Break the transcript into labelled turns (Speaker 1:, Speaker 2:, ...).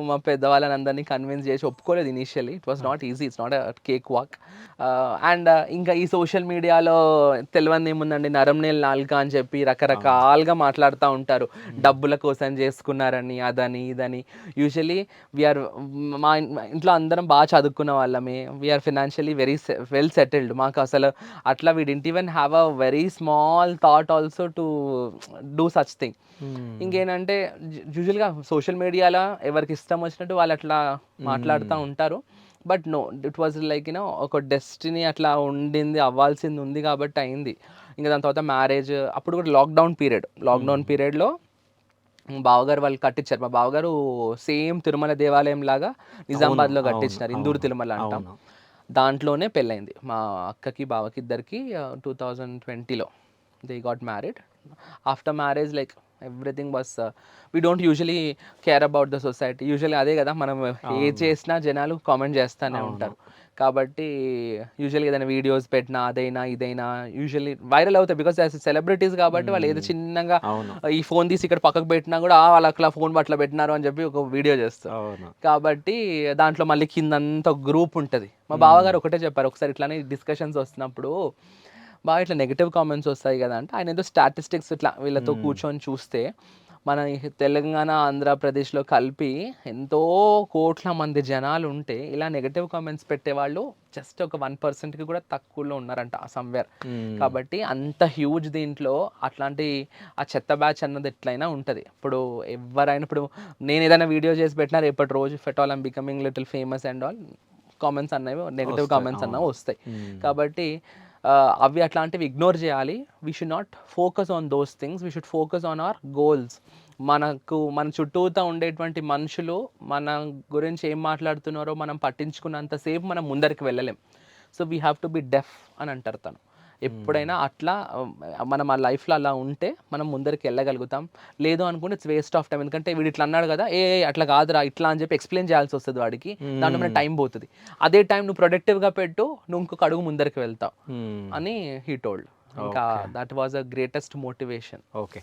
Speaker 1: మా పెద్దవాళ్ళని అందరినీ కన్విన్స్ చేసి ఒప్పుకోలేదు initially. It was not easy, it's not a cake walk. And ఇంకా ఈ సోషల్ మీడియాలో తెలియనిది ఏముందండి, నరంనేల్ నాలుక అని చెప్పి రకరకాలుగా మాట్లాడుతూ ఉంటారు. డబ్బుల కోసం చేసుకున్నారని, అదని ఇదని. యూజువలీ వీఆర్ మా ఇంట్లో అందరం బాగా చదువుకున్న వాళ్ళమే, we are financially very well settled. మాకు అసలు అట్లా we didn't even have a very small thought also to do such thing. ఇంకేంటంటే యూజువల్గా సోషల్ మీడియాలో ఎవరికి ఇష్టం వచ్చినట్టు వాళ్ళు అట్లా మాట్లాడుతూ ఉంటారు. But no, it was like you know ఒక డెస్టినీ అట్లా ఉండింది, అవ్వాల్సింది ఉంది కాబట్టి అయింది. ఇంకా దాని తర్వాత మ్యారేజ్, అప్పుడు కూడా లాక్డౌన్ పీరియడ్లో బావగారు వాళ్ళు కట్టించారు. మా బావగారు సేమ్ తిరుమల దేవాలయం లాగా నిజామాబాద్లో కట్టించినారు, ఇందూరు తిరుమల అంటాం. దాంట్లోనే పెళ్ళైంది మా అక్కకి బావకి ఇద్దరికి. 2020లో they got married. After marriage like everything was, we don't usually care about the society. Usually అదే కదా, మనం ఏ చేసినా జనాలు కామెంట్ చేస్తూనే ఉంటారు. కాబట్టి యూజువల్గా ఏదైనా వీడియోస్ పెట్టినా అదైనా ఇదైనా యూజువల్లీ వైరల్ అవుతాయి. బికాస్ యాజ్ సెలబ్రిటీస్ కాబట్టి వాళ్ళు ఏదో చిన్నగా ఈ ఫోన్ తీసి ఇక్కడ పక్కకు పెట్టినా కూడా వాళ్ళు అట్లా ఫోన్ అట్లా పెట్టినారు అని చెప్పి ఒక వీడియో చేస్తారు. కాబట్టి దాంట్లో మళ్ళీ కిందంతా గ్రూప్ ఉంటుంది. మా బావగారు ఒకటే చెప్పారు ఒకసారి, ఇట్లానే డిస్కషన్స్ వస్తున్నప్పుడు బాగా ఇట్లా నెగిటివ్ కామెంట్స్ వస్తాయి కదా అంటే, ఆయన ఏదో స్టాటిస్టిక్స్ ఇట్లా వీళ్ళతో కూర్చొని చూస్తే మన ఈ తెలంగాణ ఆంధ్రప్రదేశ్లో కలిపి ఎంతో కోట్ల మంది జనాలు ఉంటే ఇలా నెగటివ్ కామెంట్స్ పెట్టేవాళ్ళు జస్ట్ ఒక 1%కి కూడా తక్కువలో ఉన్నారంట సమ్వేర్. కాబట్టి అంత హ్యూజ్ దీంట్లో అట్లాంటి ఆ చెత్త బ్యాచ్ అన్నది ఎట్లయినా ఉంటుంది. ఇప్పుడు ఎవరైనా, ఇప్పుడు నేను ఏదైనా వీడియో చేసి పెట్టినా రేపటి రోజు ఫెట్ all I'm becoming little famous and all comments అన్నవి నెగటివ్ కామెంట్స్ అన్నవి వస్తాయి. కాబట్టి అవి అట్లాంటివి ఇగ్నోర్ చేయాలి. We should not focus on those things, we should focus on our goals. మన చుట్టూతా ఉండేటువంటి మనుషులు మన గురించి ఏం మాట్లాడుతున్నారో మనం పట్టించుకున్నంతసేపు మనం ముందరికి వెళ్ళలేం. So we have to be deaf అని అంటారు తను. ఎప్పుడైనా అట్లా మనం ఆ లైఫ్లో అలా ఉంటే మనం ముందరికి వెళ్ళగలుగుతాం. లేదు అనుకుంటే ఇట్స్ వేస్ట్ ఆఫ్ టైం. ఎందుకంటే వీడు ఇట్లా అన్నాడు కదా, అట్లా కాదురా ఇట్లా అని చెప్పి ఎక్స్ప్లెయిన్ చేయాల్సి వస్తుంది వాడికి. దాంట్లో మన టైం పోతుంది. అదే టైం నువ్వు ప్రొడక్టివ్గా పెట్టు, నువ్వు ఇంకొక అడుగు ముందరికి వెళ్తావు అని హీ టోల్డ్. ఇంకా that was a greatest motivation.
Speaker 2: Okay.